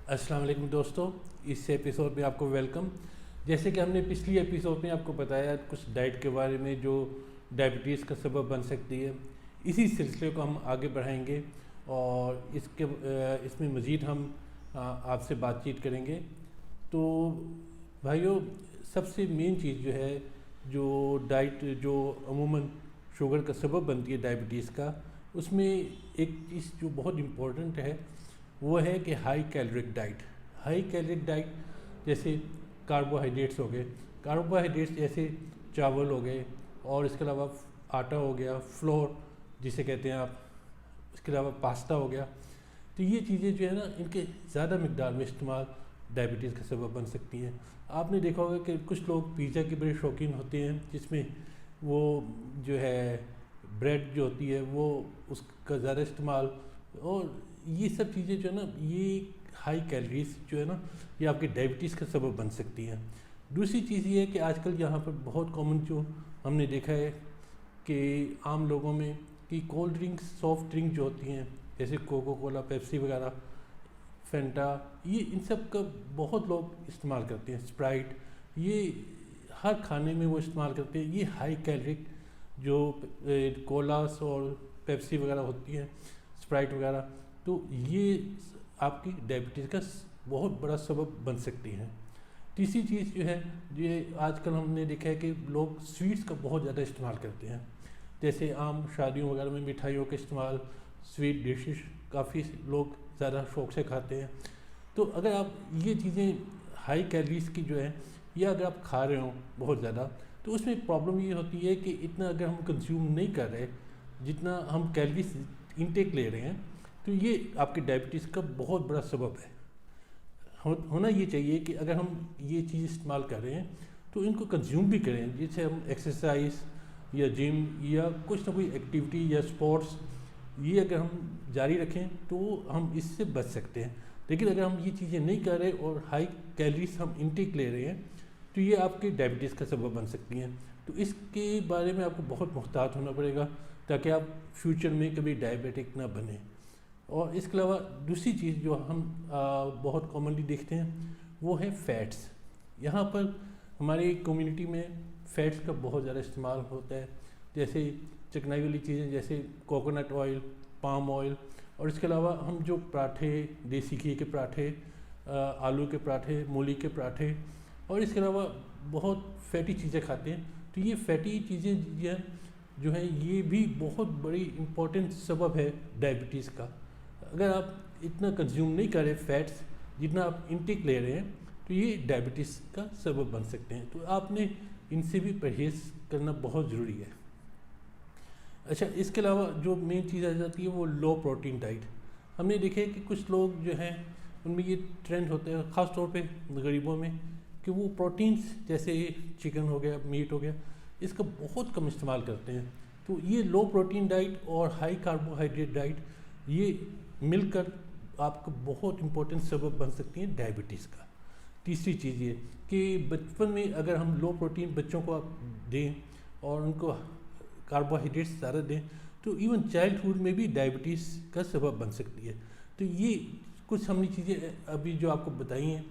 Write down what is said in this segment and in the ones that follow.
السلام علیکم دوستو، اس ایپیسوڈ میں آپ کو ویلکم۔ جیسے کہ ہم نے پچھلی ایپیسوڈ میں آپ کو بتایا کچھ ڈائٹ کے بارے میں جو ڈائبٹیز کا سبب بن سکتی ہے، اسی سلسلے کو ہم آگے بڑھائیں گے اور اس میں مزید ہم آپ سے بات چیت کریں گے۔ تو بھائیو، سب سے مین چیز جو ہے جو ڈائٹ جو عموماً شوگر کا سبب بنتی ہے ڈائبٹیز کا، اس میں ایک چیز جو بہت امپورٹنٹ ہے وہ ہے کہ ہائی کیلورک ڈائٹ۔ ہائی کیلورک ڈائٹ جیسے کاربوہائیڈریٹس ہو گئے، کاربوہائیڈریٹس جیسے چاول ہو گئے، اور اس کے علاوہ آٹا ہو گیا، فلور جسے کہتے ہیں آپ، اس کے علاوہ پاستا ہو گیا۔ تو یہ چیزیں جو ہے نا، ان کے زیادہ مقدار میں استعمال ڈائبٹیز کا سبب بن سکتی ہیں۔ آپ نے دیکھا ہوگا کہ کچھ لوگ پیزا کے بڑے شوقین ہوتے ہیں، جس میں وہ جو ہے بریڈ جو ہوتی ہے وہ اس کا زیادہ استعمال، اور یہ سب چیزیں جو ہے نا، یہ ہائی کیلریز جو ہے نا، یہ آپ کے ڈائبٹیز کا سبب بن سکتی ہیں۔ دوسری چیز یہ ہے کہ آج کل یہاں پر بہت کامن جو ہم نے دیکھا ہے کہ عام لوگوں میں کہ کولڈ ڈرنکس، سافٹ ڈرنک جو ہوتی ہیں جیسے کوکو کولا، پیپسی وغیرہ، فینٹا، یہ ان سب کا بہت لوگ استعمال کرتے ہیں، اسپرائٹ، یہ ہر کھانے میں وہ استعمال کرتے ہیں۔ یہ ہائی کیلورک جو کولاس اور پیپسی وغیرہ ہوتی ہیں، اسپرائٹ وغیرہ، تو یہ آپ کی ڈائبٹیز کا بہت بڑا سبب بن سکتی ہیں۔ تیسری چیز جو ہے، یہ آج کل ہم نے دیکھا ہے کہ لوگ سویٹس کا بہت زیادہ استعمال کرتے ہیں، جیسے عام شادیوں وغیرہ میں مٹھائیوں کا استعمال، سویٹ ڈشز کافی لوگ زیادہ شوق سے کھاتے ہیں۔ تو اگر آپ یہ چیزیں ہائی کیلریز کی جو ہے، یا اگر آپ کھا رہے ہوں بہت زیادہ، تو اس میں پرابلم یہ ہوتی ہے کہ اتنا اگر ہم کنزیوم نہیں کر رہے جتنا ہم کیلریز انٹیک لے رہے ہیں، تو یہ آپ کے ڈائبٹیز کا بہت بڑا سبب ہے۔ ہونا یہ چاہیے کہ اگر ہم یہ چیز استعمال کر رہے ہیں تو ان کو کنزیوم بھی کریں، جیسے ہم ایکسرسائز یا جم یا کچھ نہ کوئی ایکٹیویٹی یا سپورٹس، یہ اگر ہم جاری رکھیں تو ہم اس سے بچ سکتے ہیں۔ لیکن اگر ہم یہ چیزیں نہیں کر رہے اور ہائی کیلریز ہم انٹیک لے رہے ہیں، تو یہ آپ کے ڈائبٹیز کا سبب بن سکتی ہیں۔ تو اس کے بارے میں آپ کو بہت محتاط ہونا پڑے گا تاکہ آپ فیوچر میں کبھی ڈائبیٹک نہ بنیں۔ اور اس کے علاوہ دوسری چیز جو ہم بہت کامنلی دیکھتے ہیں وہ ہے فیٹس۔ یہاں پر ہماری کمیونٹی میں فیٹس کا بہت زیادہ استعمال ہوتا ہے، جیسے چکنائی والی چیزیں جیسے کوکونٹ آئل، پام آئل، اور اس کے علاوہ ہم جو پراٹھے، دیسی گھی کے پراٹھے، آلو کے پراٹھے، مولی کے پراٹھے، اور اس کے علاوہ بہت فیٹی چیزیں کھاتے ہیں۔ تو یہ فیٹی چیزیں جو ہیں یہ بھی بہت بڑی امپورٹنٹ سبب ہے ڈائبٹیز کا۔ اگر آپ اتنا کنزیوم نہیں کر رہے فیٹس جتنا آپ انٹیک لے رہے ہیں، تو یہ ڈائبٹیز کا سبب بن سکتے ہیں۔ تو آپ نے ان سے بھی پرہیز کرنا بہت ضروری ہے۔ اچھا، اس کے علاوہ جو مین چیز آ جاتی ہے وہ لو پروٹین ڈائٹ۔ ہم نے دیکھا ہے کہ کچھ لوگ جو ہیں ان میں یہ ٹرینڈ ہوتا ہے، خاص طور پہ غریبوں میں، کہ وہ پروٹینز جیسے چکن ہو گیا، میٹ ہو گیا، اس کا بہت کم استعمال کرتے ہیں۔ تو یہ لو پروٹین ڈائٹ اور ہائی کاربوہائیڈریٹ ڈائٹ، یہ مل کر آپ کو بہت امپورٹنٹ سبب بن سکتی ہیں ڈائبٹیز کا۔ تیسری چیز یہ کہ بچپن میں اگر ہم لو پروٹین بچوں کو آپ دیں اور ان کو کاربوہائیڈریٹس زیادہ دیں، تو ایون چائلڈ ہوڈ میں بھی ڈائبٹیز کا سبب بن سکتی ہے۔ تو یہ کچھ ہم نے چیزیں ابھی جو آپ کو بتائی ہیں،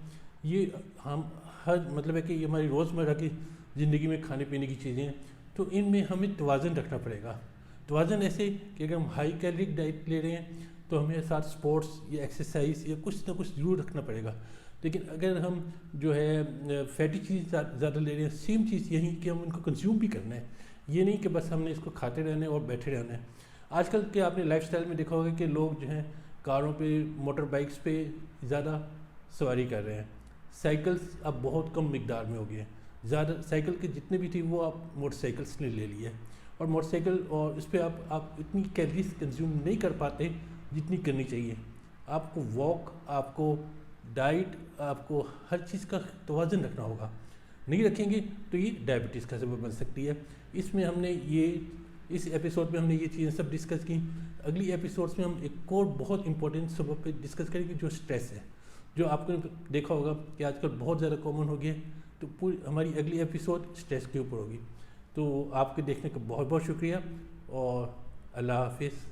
یہ ہم مطلب ہے کہ یہ ہماری روزمرہ کی زندگی میں کھانے پینے کی چیزیں ہیں، تو ان میں ہمیں توازن رکھنا پڑے گا۔ توازن ایسے کہ اگر ہم ہائی کیلورک ڈائٹ لے رہے ہیں تو ہمیں ساتھ سپورٹس یا ایکسرسائز یا کچھ نہ کچھ ضرور رکھنا پڑے گا۔ لیکن اگر ہم جو ہے فیٹی چیز زیادہ لے رہے ہیں، سیم چیز یہی کہ ہم ان کو کنزیوم بھی کرنا ہے، یہ نہیں کہ بس ہم نے اس کو کھاتے رہنا ہے اور بیٹھے رہنا ہے۔ آج کل کے آپ نے لائف سٹائل میں دیکھا ہوگا کہ لوگ جو ہیں کاروں پہ، موٹر بائکس پہ زیادہ سواری کر رہے ہیں، سائیکلس اب بہت کم مقدار میں ہو گئے ہیں۔ زیادہ سائیکل کے جتنے بھی تھے وہ آپ موٹر سائیکلس نے لے لیے، اور موٹر سائیکل اور اس پہ آپ اتنی کیلریز کنزیوم نہیں کر پاتے جتنی کرنی چاہیے۔ آپ کو واک، آپ کو ڈائٹ، آپ کو ہر چیز کا توازن رکھنا ہوگا۔ نہیں رکھیں گے تو یہ ڈائبٹیز کا سبب بن سکتی ہے۔ اس میں ہم نے اس ایپیسوڈ میں ہم نے یہ چیزیں سب ڈسکس کی۔ اگلی ایپیسوڈس میں ہم ایک اور بہت امپورٹنٹ سبب پہ ڈسکس کریں گے جو سٹریس ہے، جو آپ نے دیکھا ہوگا کہ آج کل بہت زیادہ کامن ہو گیا ہے۔ تو پوری ہماری اگلی ایپیسوڈ سٹریس کے اوپر ہوگی۔ تو آپ کے دیکھنے کا بہت بہت شکریہ، اور اللہ حافظ۔